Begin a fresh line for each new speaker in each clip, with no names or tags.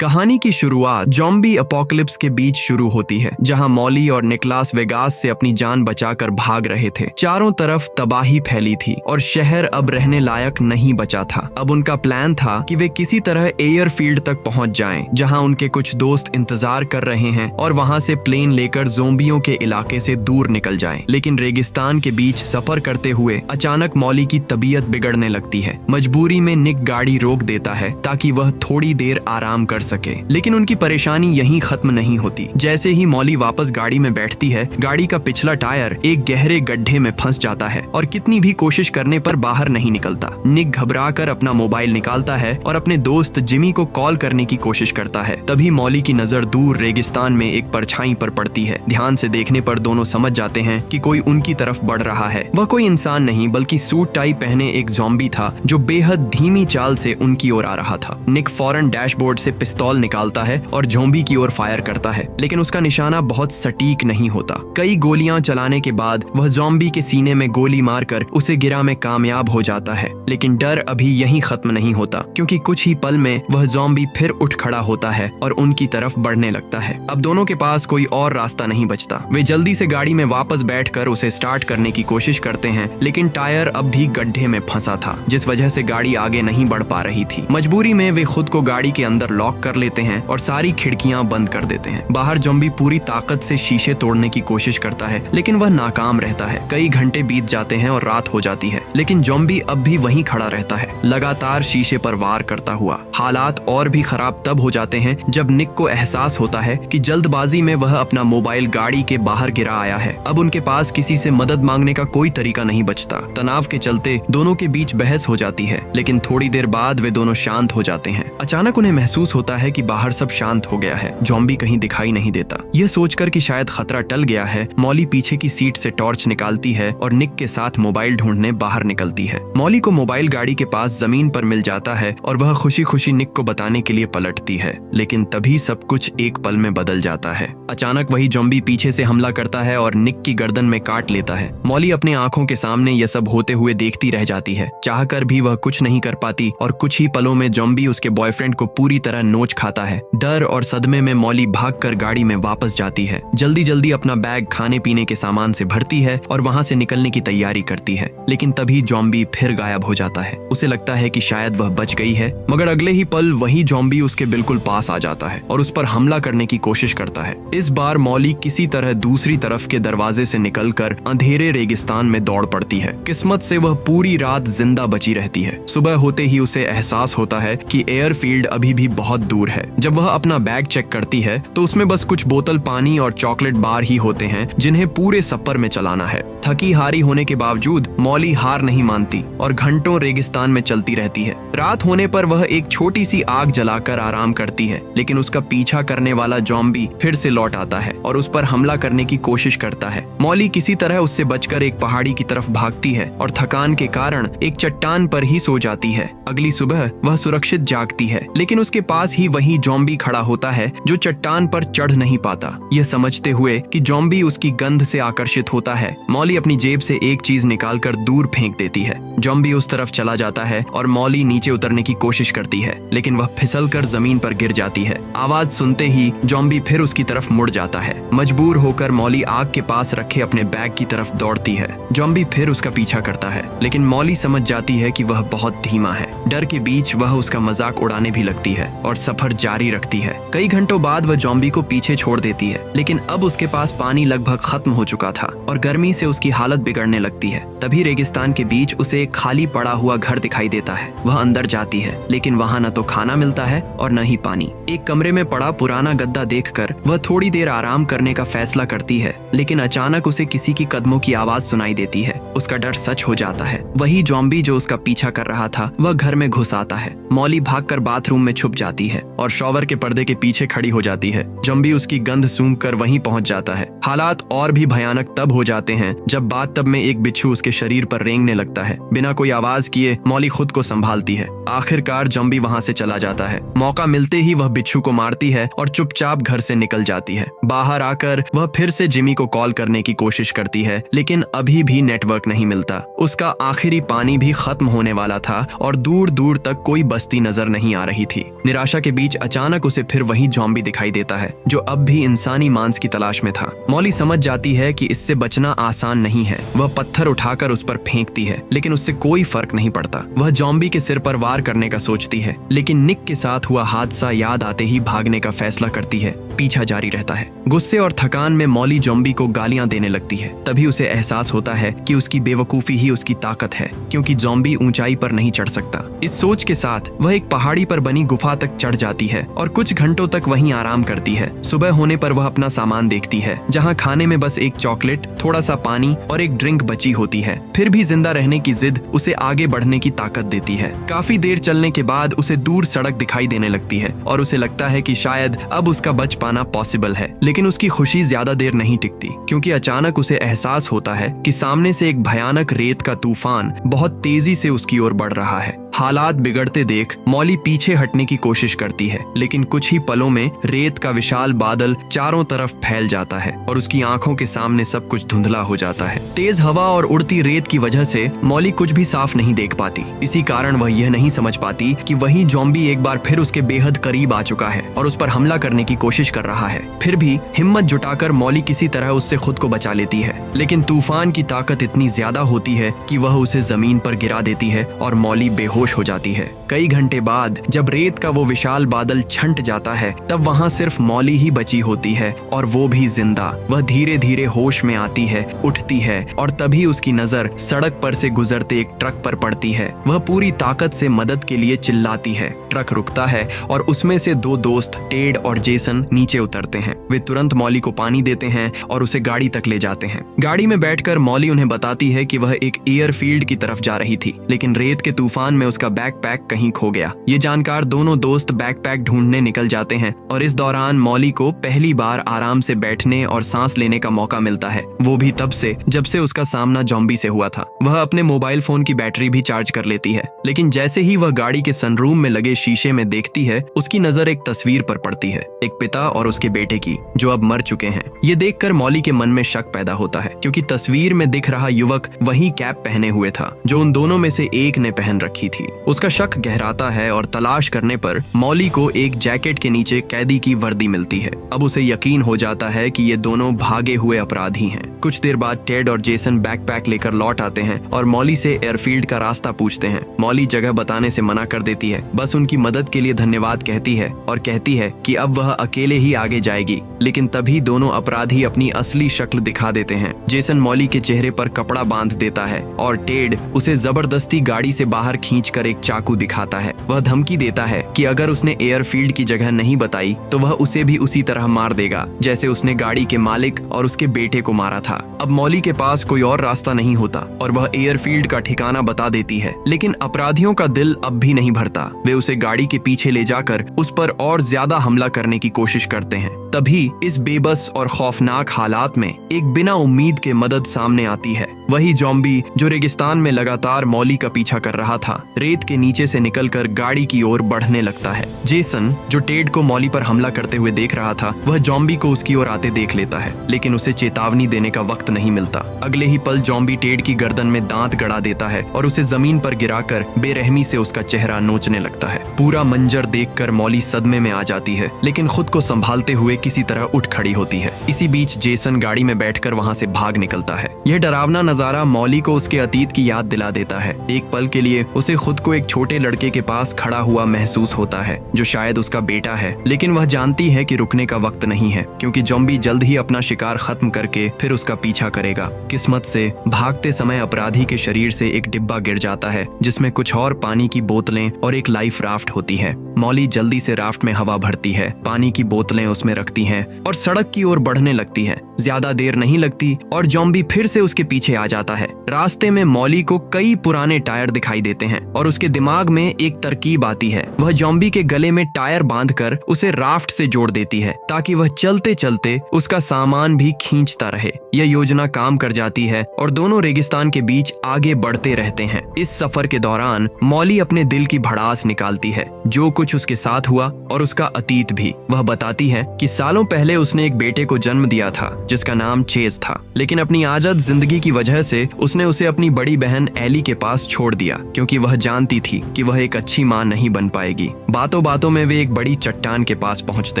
कहानी की शुरुआत ज़ॉम्बी अपोकलिप्स के बीच शुरू होती है, जहां मॉली और निकलास वेगास से अपनी जान बचाकर भाग रहे थे। चारों तरफ तबाही फैली थी और शहर अब रहने लायक नहीं बचा था। अब उनका प्लान था कि वे किसी तरह एयरफील्ड तक पहुंच जाएं, जहां उनके कुछ दोस्त इंतजार कर रहे हैं और वहां से प्लेन लेकर ज़ॉम्बियों के इलाके से दूर निकल जाएं। लेकिन रेगिस्तान के बीच सफर करते हुए अचानक मॉली की तबीयत बिगड़ने लगती है। मजबूरी में निक गाड़ी रोक देता है ताकि वह थोड़ी देर आराम कर सके, लेकिन उनकी परेशानी यहीं खत्म नहीं होती। जैसे ही मॉली वापस गाड़ी में बैठती है, गाड़ी का पिछला टायर एक गहरे गड्ढे में फंस जाता है और कितनी भी कोशिश करने पर बाहर नहीं निकलता। निक घबराकर अपना मोबाइल निकालता है और अपने दोस्त जिमी को कॉल करने की कोशिश करता है। तभी मॉली की नजर दूर रेगिस्तान में एक परछाई पर पड़ती है। ध्यान से देखने पर दोनों समझ जाते हैं कि कोई उनकी तरफ बढ़ रहा है। वह कोई इंसान नहीं बल्कि सूट टाई पहने एक ज़ॉम्बी था जो बेहद धीमी चाल से उनकी ओर आ रहा था। निक फौरन डैशबोर्ड से पिस्तौल निकालता है और ज़ॉम्बी की ओर फायर करता है, लेकिन उसका निशाना बहुत सटीक नहीं होता। कई गोलियां चलाने के बाद वह ज़ॉम्बी के सीने में गोली मारकर उसे गिरा में कामयाब हो जाता है। लेकिन डर अभी यहीं खत्म नहीं होता, क्योंकि कुछ ही पल में वह ज़ॉम्बी फिर उठ खड़ा होता है और उनकी तरफ बढ़ने लगता है। अब दोनों के पास कोई और रास्ता नहीं बचता। वे जल्दी से गाड़ी में वापस बैठकर उसे स्टार्ट करने की कोशिश करते हैं, लेकिन टायर अब भी गड्ढे में फंसा था, जिस वजह से गाड़ी आगे नहीं बढ़ पा रही थी। मजबूरी में वे खुद को गाड़ी के अंदर लॉक कर लेते हैं और सारी खिड़कियां बंद कर देते हैं। बाहर ज़ॉम्बी पूरी ताकत से शीशे तोड़ने की कोशिश करता है, लेकिन वह नाकाम रहता है। कई घंटे बीत जाते हैं और रात हो जाती है, लेकिन ज़ॉम्बी अब भी वहीं खड़ा रहता है, लगातार शीशे पर वार करता हुआ। हालात और भी खराब तब हो जाते हैं जब निक को एहसास होता है कि जल्दबाजी में वह अपना मोबाइल गाड़ी के बाहर गिरा आया है। अब उनके पास किसी से मदद मांगने का कोई तरीका नहीं बचता। तनाव के चलते दोनों के बीच बहस हो जाती है, लेकिन थोड़ी देर बाद वे दोनों शांत हो जाते हैं। अचानक उन्हें महसूस होता है कि बाहर सब शांत हो गया है। ज़ॉम्बी कहीं दिखाई नहीं देता। यह सोचकर कि शायद खतरा टल गया है, मॉली पीछे की सीट से टॉर्च निकालती है और निक के साथ मोबाइल ढूंढने बाहर निकलती है। मॉली को मोबाइल गाड़ी के पास जमीन पर मिल जाता है और वह खुशी खुशी निक को बताने के लिए पलटती है, लेकिन तभी सब कुछ एक पल में बदल जाता है। अचानक वही ज़ॉम्बी पीछे से हमला करता है और निक की गर्दन में काट लेता है। मॉली अपनी आंखों के सामने यह सब होते हुए देखती रह जाती है। चाहकर भी वह कुछ नहीं कर पाती और कुछ ही पलों में ज़ॉम्बी उसके बॉयफ्रेंड को पूरी तरह नोच खाता है। डर और सदमे में मॉली भागकर गाड़ी में वापस जाती है। जल्दी जल्दी अपना बैग खाने पीने के सामान से भरती है और वहां से निकलने की तैयारी करती है, लेकिन तभी ज़ॉम्बी फिर गायब हो जाता है। उसे लगता है कि शायद वह बच गई है, मगर अगले ही पल वही ज़ॉम्बी उसके बिल्कुल पास आ जाता है और उस पर हमला करने की कोशिश करता है। इस बार मॉली किसी तरह दूसरी तरफ के दरवाजे से निकलकर अंधेरे रेगिस्तान में दौड़ पड़ती है। किस्मत से वह पूरी रात जिंदा बची रहती है। सुबह होते ही उसे एहसास होता है कि एयरफील्ड अभी भी बहुत दूर है। जब वह अपना बैग चेक करती है तो उसमें बस कुछ बोतल पानी और चॉकलेट बार ही होते हैं, जिन्हें पूरे सफर में चलाना है। थकी हारी होने के बावजूद मॉली हार नहीं मानती और घंटों रेगिस्तान में चलती रहती है। रात होने पर वह एक छोटी सी आग जलाकर आराम करती है, लेकिन उसका पीछा करने वाला ज़ॉम्बी फिर से लौट आता है और उस पर हमला करने की कोशिश करता है। मॉली किसी तरह उससे बचकर एक पहाड़ी की तरफ भागती है और थकान के कारण एक चट्टान पर ही सो जाती है। अगली सुबह वह सुरक्षित जागती है, लेकिन उसके पास ही वही ज़ॉम्बी खड़ा होता है जो चट्टान पर चढ़ नहीं पाता। यह समझते हुए कि ज़ॉम्बी उसकी गंध से आकर्षित होता है, मॉली अपनी जेब से एक चीज निकालकर दूर फेंक देती है। ज़ॉम्बी उस तरफ चला जाता है और मॉली नीचे उतरने की कोशिश करती है, लेकिन वह फिसलकर जमीन पर गिर जाती है। आवाज सुनते ही ज़ॉम्बी फिर उसकी तरफ मुड़ जाता है। मजबूर होकर मॉली आग के पास रखे अपने बैग की तरफ दौड़ती है। ज़ॉम्बी फिर उसका पीछा करता है, लेकिन मॉली समझ जाती है कि वह बहुत धीमा है। डर के बीच वह उसका मजाक उड़ाने भी लगती है और सफर जारी रखती है। कई घंटों बाद वह ज़ॉम्बी को पीछे छोड़ देती है, लेकिन अब उसके पास पानी लगभग खत्म हो चुका था और गर्मी से उसकी हालत बिगड़ने लगती है। तभी रेगिस्तान के बीच उसे एक खाली पड़ा हुआ घर दिखाई देता है। वह अंदर जाती है, लेकिन वहाँ न तो खाना मिलता है और न ही पानी। एक कमरे में पड़ा पुराना गद्दा देखकर वह थोड़ी देर आराम करने का फैसला करती है, लेकिन अचानक उसे किसी की कदमों की आवाज सुनाई देती है। उसका डर सच हो जाता है। वही ज़ॉम्बी जो उसका पीछा कर रहा था वह घर में घुस आता है। मॉली भागकर बाथरूम में छुप जाती है और शॉवर के पर्दे के पीछे खड़ी हो जाती है। ज़ॉम्बी उसकी गंध सूंघकर वहीं पहुंच जाता है। हालात और भी भयानक तब हो जाते हैं जब बाथटब में एक बिच्छू उसके शरीर पर रेंगने लगता है। बिना कोई आवाज किए मॉली खुद को संभालती है। आखिरकार ज़ॉम्बी वहां से चला जाता है। मौका मिलते ही वह बिच्छू को मारती है और चुपचाप घर से निकल जाती है। बाहर आकर वह फिर से जिमी को कॉल करने की कोशिश करती है, लेकिन अभी भी नेटवर्क नहीं मिलता। उसका आखिरी पानी भी खत्म होने वाला था और दूर दूर तक कोई बस्ती नजर नहीं आ रही थी। निराशा के के बीच अचानक उसे फिर वही जॉम्बी दिखाई देता है जो अब भी इंसानी मांस की तलाश में था। मॉली समझ जाती है कि इससे बचना आसान नहीं है। वह पत्थर उठाकर उस पर फेंकती है, लेकिन उससे कोई फर्क नहीं पड़ता। वह जॉम्बी के सिर पर वार करने का सोचती है, लेकिन निक के साथ हुआ हादसा याद आते ही भागने का फैसला करती है। पीछा जारी रहता है। गुस्से और थकान में मॉली जॉम्बी को गालियां देने लगती है। तभी उसे एहसास होता है कि उसकी बेवकूफी ही उसकी ताकत है, क्योंकि जॉम्बी ऊंचाई पर नहीं चढ़ सकता। इस सोच के साथ वह एक पहाड़ी पर बनी गुफा तक चढ़ जाती है और कुछ घंटों तक वहीं आराम करती है। सुबह होने पर वह अपना सामान देखती है, जहां खाने में बस एक चॉकलेट, थोड़ा सा पानी और एक ड्रिंक बची होती है। फिर भी जिंदा रहने की जिद उसे आगे बढ़ने की ताकत देती है। काफी देर चलने के बाद उसे दूर सड़क दिखाई देने लगती है और उसे लगता है कि शायद अब उसका बच पाना पॉसिबल है। लेकिन उसकी खुशी ज्यादा देर नहीं टिकती, क्योंकि अचानक उसे एहसास होता है कि सामने से एक भयानक रेत का तूफान बहुत तेजी से उसकी ओर बढ़ रहा है। हालात बिगड़ते देख मॉली पीछे हटने की कोशिश करती है, लेकिन कुछ ही पलों में रेत का विशाल बादल चारों तरफ फैल जाता है और उसकी आंखों के सामने सब कुछ धुंधला हो जाता है। तेज हवा और उड़ती रेत की वजह से मॉली कुछ भी साफ नहीं देख पाती। इसी कारण वह यह नहीं समझ पाती कि वही जॉम्बी एक बार फिर उसके बेहद करीब आ चुका है और उस पर हमला करने की कोशिश कर रहा है। फिर भी हिम्मत जुटाकर मॉली किसी तरह उससे खुद को बचा लेती है, लेकिन तूफान की ताकत इतनी ज्यादा होती है कि वह उसे जमीन पर गिरा देती है और मॉली बेहोश हो जाती है। कई घंटे बाद जब रेत का वो विशाल बादल छंट जाता है, तब वहाँ सिर्फ मॉली ही बची होती है और वो भी जिंदा। वह धीरे धीरे होश में आती है, उठती है और तभी उसकी नजर सड़क पर से गुजरते एक ट्रक पर पड़ती है। वह पूरी ताकत से मदद के लिए चिल्लाती है। ट्रक रुकता है और उसमें से दो दोस्त टेड और जेसन नीचे उतरते हैं। वे तुरंत मॉली को पानी देते हैं और उसे गाड़ी तक ले जाते हैं। गाड़ी में बैठकर मॉली उन्हें बताती है कि वह एक एयरफील्ड की तरफ जा रही थी, लेकिन रेत के तूफान में उसका बैकपैक कहीं खो गया। ये जानकार दोनों दोस्त बैकपैक ढूंढने निकल जाते हैं और इस दौरान मॉली को पहली बार आराम से बैठने और सांस लेने का मौका मिलता है, वो भी तब से जब से उसका सामना जॉम्बी से हुआ था। वह अपने मोबाइल फोन की बैटरी भी चार्ज कर लेती है, लेकिन जैसे ही वह गाड़ी के सनरूम में लगे शीशे में देखती है, उसकी नजर एक तस्वीर पर पड़ती है, एक पिता और उसके बेटे की, जो अब मर चुके हैं। ये देखकर मॉली के मन में शक पैदा होता है, क्योंकि तस्वीर में दिख रहा युवक वही कैप पहने हुए था जो उन दोनों में से एक ने पहन रखी थी। उसका शक गहराता है और तलाश करने पर मॉली को एक जैकेट के नीचे कैदी की वर्दी मिलती है। अब उसे यकीन हो जाता है कि ये दोनों भागे हुए अपराधी हैं। कुछ देर बाद टेड और जेसन बैकपैक लेकर लौट आते हैं और मॉली से एयरफील्ड का रास्ता पूछते हैं। मॉली जगह बताने से मना कर देती है, बस उनकी मदद के लिए धन्यवाद कहती है और कहती है कि अब वह अकेले ही आगे जाएगी। लेकिन तभी दोनों अपराधी अपनी असली शक्ल दिखा देते हैं। जेसन मॉली के चेहरे पर कपड़ा बांध देता है और टेड उसे जबरदस्ती गाड़ी से बाहर खींचकर एक चाकू दिखाता है। वह धमकी देता है कि अगर उसने एयरफील्ड की जगह नहीं बताई तो वह उसे भी उसी तरह मार देगा जैसे उसने गाड़ी के मालिक और उसके बेटे को मारा था। अब मॉली के पास कोई और रास्ता नहीं होता और वह एयरफील्ड का ठिकाना बता देती है, लेकिन अपराधियों का दिल अब भी नहीं भरता। वे उसे गाड़ी के पीछे ले जाकर उस पर और ज्यादा हमला करने की कोशिश करते हैं। तभी इस बेबस और खौफनाक हालात में एक बिना उम्मीद के मदद सामने आती है। वही जॉम्बी जो रेगिस्तान में लगातार मॉली का पीछा कर रहा था, रेत के नीचे से निकलकर गाड़ी की ओर बढ़ने लगता है। जेसन जो टेड को मॉली पर हमला करते हुए देख रहा था, वह जॉम्बी को उसकी ओर आते देख लेता है, लेकिन उसे चेतावनी देने का वक्त नहीं मिलता। अगले ही पल जॉम्बी टेड की गर्दन में दांत गड़ा देता है और उसे जमीन पर गिराकर बेरहमी से उसका चेहरा नोचने लगता है। पूरा मंजर देखकर मॉली सदमे में आ जाती है, लेकिन खुद को संभालते हुए किसी तरह उठ खड़ी होती है। इसी बीच जेसन गाड़ी में बैठकर वहां से भाग निकलता है। यह डरावना नजारा मॉली को उसके अतीत की याद दिला देता है। एक पल के लिए उसे खुद को एक छोटे लड़के के पास खड़ा हुआ महसूस होता है, जो शायद उसका बेटा है, लेकिन वह जानती है कि रुकने का वक्त नहीं है, क्योंकि जॉम्बी जल्द ही अपना शिकार खत्म करके फिर उसका पीछा करेगा। किस्मत से भागते समय अपराधी के शरीर से एक डिब्बा गिर जाता है, जिसमें कुछ और पानी की बोतलें और एक लाइफ राफ्ट होती है। मॉली जल्दी से राफ्ट में हवा भरती है, पानी की बोतलें उसमें रखती हैं और सड़क की ओर बढ़ने लगती है। ज्यादा देर नहीं लगती और जॉम्बी फिर से उसके पीछे आ जाता है। रास्ते में मॉली को कई पुराने टायर दिखाई देते हैं और उसके दिमाग में एक तरकीब आती है। वह जॉम्बी के गले में टायर बांधकर उसे राफ्ट से जोड़ देती है, ताकि वह चलते चलते उसका सामान भी खींचता रहे। यह योजना काम कर जाती है और दोनों रेगिस्तान के बीच आगे बढ़ते रहते हैं। इस सफर के दौरान मॉली अपने दिल की भड़ास निकालती है। जो कुछ कुछ उसके साथ हुआ और उसका अतीत भी। वह बताती है कि सालों पहले उसने एक बेटे को जन्म दिया था जिसका नाम चेज था, लेकिन अपनी आज़ाद जिंदगी की वजह से उसने उसे अपनी बड़ी बहन एली के पास छोड़ दिया, क्योंकि वह जानती थी कि वह एक अच्छी माँ नहीं बन पाएगी। बातों बातों में वे एक बड़ी चट्टान के पास पहुंचते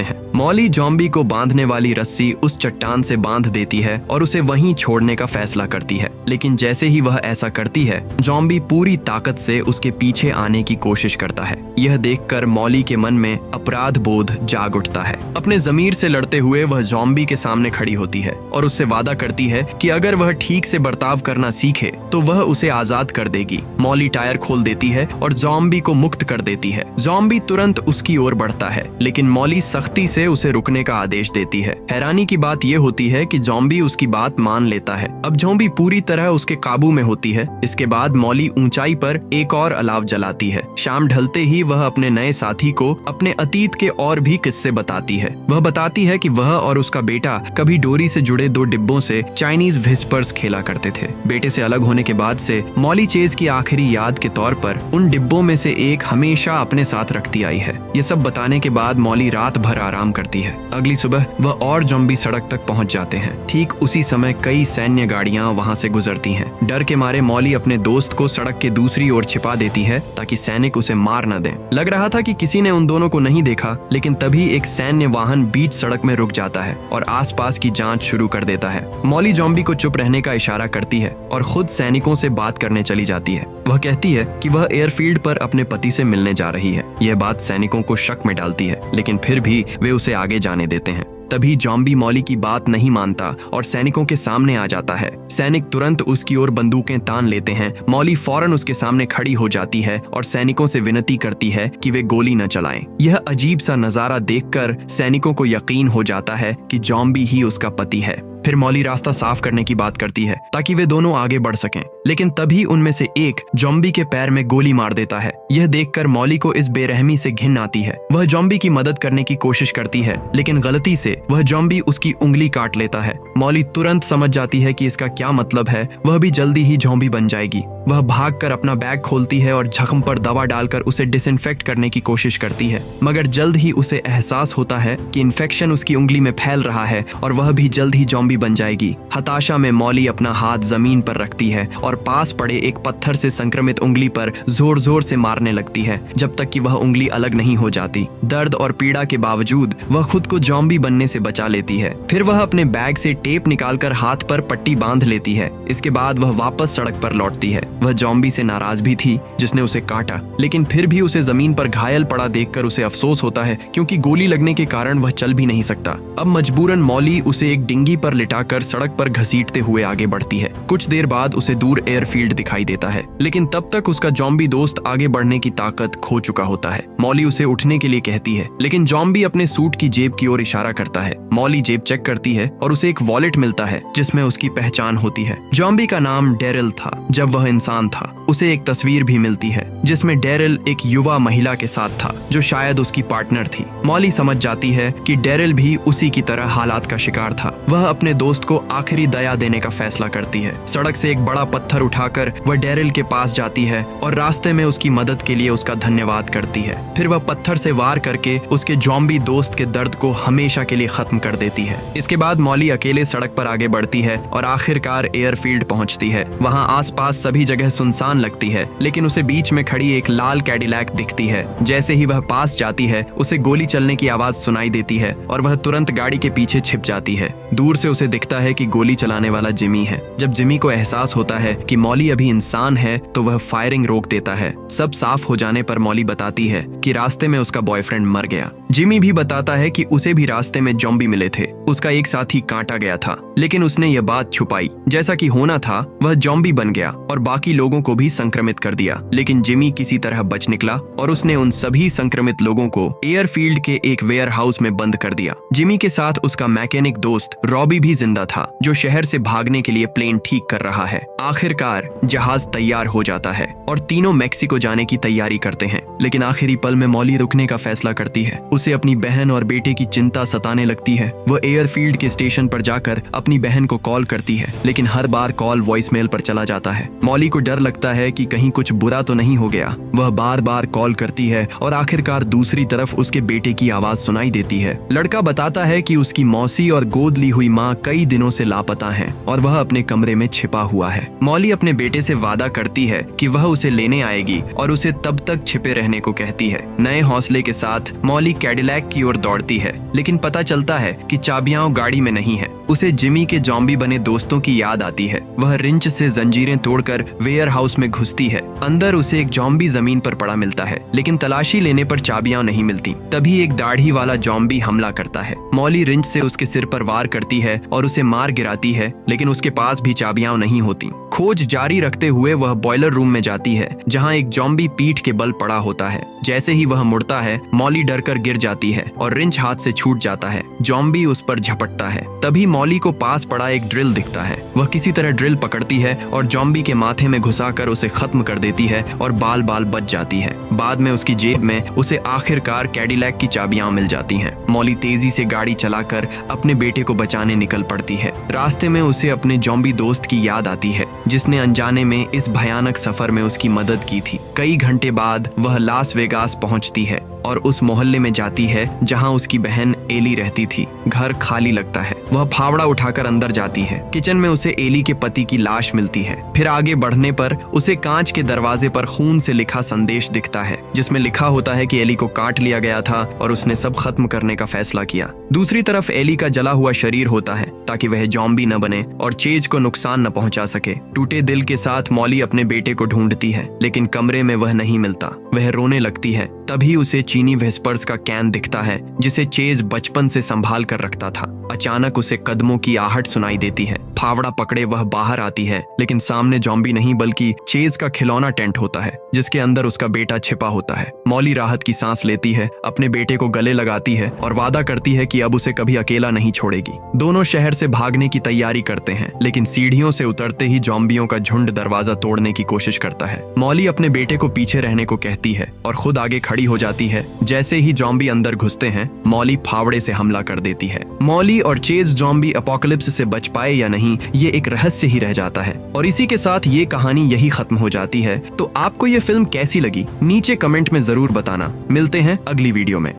हैं। मॉली जॉम्बी को बांधने वाली रस्सी उस चट्टान से बांध देती है और उसे वहीं छोड़ने का फैसला करती है, लेकिन जैसे ही वह ऐसा करती है, जॉम्बी पूरी ताकत से उसके पीछे आने की कोशिश करता है। यह देखकर मॉली के मन में अपराध बोध जाग उठता है। अपने ज़मीर से लड़ते हुए वह जॉम्बी के सामने खड़ी होती है और उससे वादा करती है कि अगर वह ठीक से बर्ताव करना सीखे तो वह उसे आजाद कर देगी। मॉली टायर खोल देती है और जॉम्बी को मुक्त कर देती है। जॉम्बी तुरंत उसकी ओर बढ़ता है, लेकिन मॉली सख्ती से उसे रुकने का आदेश देती है। हैरानी की बात यह होती है कि जॉम्बी उसकी बात मान लेता है। अब जॉम्बी पूरी तरह उसके काबू में होती है। इसके बाद मॉली ऊंचाई पर एक और अलाव जलाती है। शाम ढलते ही वह अपने नए साथी को अपने अतीत के और भी किस्से बताती है। वह बताती है कि वह और उसका बेटा कभी डोरी से जुड़े 2 डिब्बों से चाइनीज विस्पर्स खेला करते थे। बेटे से अलग होने के बाद से मॉली चेज की आखिरी याद के तौर पर उन डिब्बों में से एक हमेशा अपने साथ रखती आई है। ये सब बताने के बाद मॉली रात भर आराम करती है। अगली सुबह वह और जॉम्बी सड़क तक पहुंच जाते हैं। ठीक उसी समय कई सैन्य गाड़ियां वहां से गुजरती हैं। डर के मारे मॉली अपने दोस्त को सड़क के दूसरी ओर छिपा देती है ताकि सैनिक उसे मार न दें। लग रहा था कि किसी ने उन दोनों को नहीं देखा, लेकिन तभी एक सैन्य वाहन बीच सड़क में रुक जाता है और आसपास की जांच शुरू कर देता है। मॉली जॉम्बी को चुप रहने का इशारा करती है और खुद सैनिकों से बात करने चली जाती है। वह कहती है कि वह एयरफील्ड पर अपने पति से मिलने जा रही है। यह बात सैनिकों को शक में डालती है, लेकिन फिर भी वे उसे आगे जाने देते हैं। तभी जॉम्बी मॉली की बात नहीं मानता और सैनिकों के सामने आ जाता है। सैनिक तुरंत उसकी ओर बंदूकें तान लेते हैं। मॉली फौरन उसके सामने खड़ी हो जाती है और सैनिकों से विनती करती है कि वे गोली न चलाएं। यह अजीब सा नजारा देखकर सैनिकों को यकीन हो जाता है कि जॉम्बी ही उसका पति है। फिर मॉली रास्ता साफ करने की बात करती है ताकि वे दोनों आगे बढ़ सकें, लेकिन तभी उनमें से एक जॉम्बी के पैर में गोली मार देता है। यह देखकर मॉली को इस बेरहमी से घिन आती है। वह जॉम्बी की मदद करने की कोशिश करती है, लेकिन गलती से वह जॉम्बी उसकी उंगली काट लेता है। मॉली तुरंत समझ जाती है कि इसका क्या मतलब है, वह भी जल्दी ही जॉम्बी बन जाएगी। वह भागकर अपना बैग खोलती है और जख्म पर दवा डालकर उसे डिसइंफेक्ट करने की कोशिश करती है, मगर जल्द ही उसे एहसास होता है कि इन्फेक्शन उसकी उंगली में फैल रहा है और वह भी जल्द ही जॉम्बी बन जाएगी। हताशा में मॉली अपना हाथ जमीन पर रखती है और पास पड़े एक पत्थर से संक्रमित उंगली पर जोर जोर से मारने लगती है, जब तक कि वह उंगली अलग नहीं हो जाती। दर्द और पीड़ा के बावजूद वह खुद को जॉम्बी बनने से बचा लेती है। फिर वह अपने बैग से टेप निकालकर हाथ पर पट्टी बांध लेती है। इसके बाद वह वापस सड़क पर लौटती है। वह जॉम्बी से नाराज भी थी जिसने उसे काटा, लेकिन फिर भी उसे जमीन पर घायल पड़ा देखकर उसे अफसोस होता है, क्योंकि गोली लगने के कारण वह चल भी नहीं सकता। अब मजबूरन मॉली उसे एक डिंगी पर लिटाकर सड़क पर घसीटते हुए आगे बढ़ती है। कुछ देर बाद उसे दूर एयरफील्ड दिखाई देता है, लेकिन तब तक उसका जॉम्बी दोस्त आगे बढ़ने की ताकत खो चुका होता है। मॉली उसे उठने के लिए कहती है, लेकिन जॉम्बी अपने सूट की जेब की ओर इशारा करता है। मॉली जेब चेक करती है और उसे एक वॉलेट मिलता है जिसमें उसकी पहचान होती है। जॉम्बी का नाम डेरिल था। जब वह इंसान था, उसे एक तस्वीर भी मिलती है जिसमें डेरिल एक युवा महिला के साथ था जो शायद उसकी पार्टनर थी। मॉली समझ जाती है कि डेरिल भी उसी की तरह हालात का शिकार था। वह अपने दोस्त को आखिरी दया देने का फैसला करती है। सड़क से एक बड़ा पत्थर उठाकर वह डेरिल के पास जाती है और रास्ते में उसकी मदद के लिए उसका धन्यवाद करती है। फिर वह पत्थर से वार करके उसके जॉम्बी दोस्त के दर्द को हमेशा के लिए खत्म कर देती है। इसके बाद मॉली अकेले सड़क पर आगे बढ़ती है और आखिरकार एयरफील्ड पहुंचती है। वहां आसपास सभी जगह सुनसान लगती है, लेकिन उसे बीच में खड़ी एक लाल कैडिलैक दिखती है। जैसे ही वह पास जाती है, उसे गोली चलने की आवाज सुनाई देती है और वह तुरंत गाड़ी के पीछे छिप जाती है। दूर से उसे दिखता है कि गोली चलाने वाला जिमी है। जब जिमी को एहसास होता है कि मॉली अभी इंसान है, तो वह फायरिंग रोक देता है। सब साफ हो जाने पर मॉली बताती है कि रास्ते में उसका बॉयफ्रेंड मर गया। जिमी भी बताता है कि उसे भी रास्ते में जॉम्बी मिले थे। उसका एक साथी काटा गया था, लेकिन उसने यह बात छुपाई। जैसा कि होना था, वह जॉम्बी बन गया और बाकी लोगों को भी संक्रमित कर दिया। लेकिन जिमी किसी तरह बच निकला और उसने उन सभी संक्रमित लोगों को एयरफील्ड के एक वेयर हाउस में बंद कर दिया। जिमी के साथ उसका मैकेनिक दोस्त रॉबी भी भी जिंदा था जो शहर से भागने के लिए प्लेन ठीक कर रहा है। आखिरकार जहाज तैयार हो जाता है और तीनों मेक्सिको जाने की तैयारी करते हैं, लेकिन आखिरी पल में मॉली रुकने का फैसला करती है। उसे अपनी बहन और बेटे की चिंता सताने लगती है। वह एयरफील्ड के स्टेशन पर जाकर अपनी बहन को कॉल करती है, लेकिन हर बार कॉल वॉइसमेल पर चला जाता है। मॉली को डर लगता है कि कहीं कुछ बुरा तो नहीं हो गया। वह बार बार कॉल करती है और आखिरकार दूसरी तरफ उसके बेटे की आवाज सुनाई देती है। लड़का बताता है कि उसकी मौसी और गोद ली हुई माँ कई दिनों से लापता हैं और वह अपने कमरे में छिपा हुआ है। मॉली अपने बेटे से वादा करती है कि वह उसे लेने आएगी और उसे तब तक छिपे रहने को कहती है। नए हौसले के साथ मॉली कैडिलैक की ओर दौड़ती है, लेकिन पता चलता है कि चाबियां गाड़ी में नहीं है। उसे जिमी के जॉम्बी बने दोस्तों की याद आती है। वह रिंच से जंजीरें तोड़कर वेयर हाउस में घुसती है। अंदर उसे एक जॉम्बी जमीन पर पड़ा मिलता है, लेकिन तलाशी लेने पर चाबियां नहीं मिलती। तभी एक दाढ़ी वाला जॉम्बी हमला करता है। मॉली रिंच से उसके सिर पर वार करती है और उसे मार गिराती है, लेकिन उसके पास भी चाबियां नहीं होती। खोज जारी रखते हुए वह बॉयलर रूम में जाती है, जहां एक जॉम्बी पीठ के बल पड़ा होता है। जैसे ही वह मुड़ता है, मॉली डरकर गिर जाती है और रिंच हाथ से छूट जाता है। जॉम्बी उस पर झपटता है। तभी मॉली को पास पड़ा एक ड्रिल दिखता है। वह किसी तरह ड्रिल पकड़ती है और जॉम्बी के माथे में घुसाकर उसे खत्म कर देती है और बाल बाल बच जाती है। बाद में उसकी जेब में उसे आखिरकार कैडिलैक की चाबियां मिल जाती हैं। मॉली तेजी से गाड़ी चलाकर अपने बेटे को बचाने निकल पड़ती है। रास्ते में उसे अपने जॉम्बी दोस्त की याद आती है, जिसने अनजाने में इस भयानक सफर में उसकी मदद की थी। कई घंटे बाद वह लास वेगास पहुंचती है और उस मोहल्ले में जाती है जहां उसकी बहन एली रहती थी। घर खाली लगता है। वह फावड़ा उठाकर अंदर जाती है। किचन में उसे एली के पति की लाश मिलती है। फिर आगे बढ़ने पर उसे कांच के दरवाजे पर खून से लिखा संदेश दिखता है, जिसमें लिखा होता है कि एली को काट लिया गया था और उसने सब खत्म करने का फैसला किया। दूसरी तरफ एली का जला हुआ शरीर होता है ताकि वह जॉम्बी न बने और चेज को नुकसान न पहुंचा सके। टूटे दिल के साथ मॉली अपने बेटे को ढूंढती है, लेकिन कमरे में वह नहीं मिलता। वह रोने लगती है। तभी उसे चीनी विस्पर्स का कैन दिखता है, जिसे चेज बचपन से संभाल कर रखता था। अचानक उसे कदमों की आहट सुनाई देती है। फावड़ा पकड़े वह बाहर आती है, लेकिन सामने जॉम्बी नहीं बल्कि चेज का खिलौना टेंट होता है, जिसके अंदर उसका बेटा छिपा होता है। मॉली राहत की सांस लेती है, अपने बेटे को गले लगाती है और वादा करती है कि अब उसे कभी अकेला नहीं छोड़ेगी। दोनों शहर से भागने की तैयारी करते हैं, लेकिन सीढ़ियों से उतरते ही जॉम्बियों का झुंड दरवाजा तोड़ने की कोशिश करता है। मॉली अपने बेटे को पीछे रहने को कहती है और खुद आगे खड़ी हो जाती है। जैसे ही जॉम्बी अंदर घुसते हैं, मॉली फावड़े से हमला कर देती है। मॉली और चेज जॉम्बी अपोकलिप्स से बच पाए या नहीं, ये एक रहस्य ही रह जाता है। और इसी के साथ ये कहानी यही खत्म हो जाती है। तो आपको ये फिल्म कैसी लगी, नीचे कमेंट में जरूर बताना। मिलते हैं अगली वीडियो में।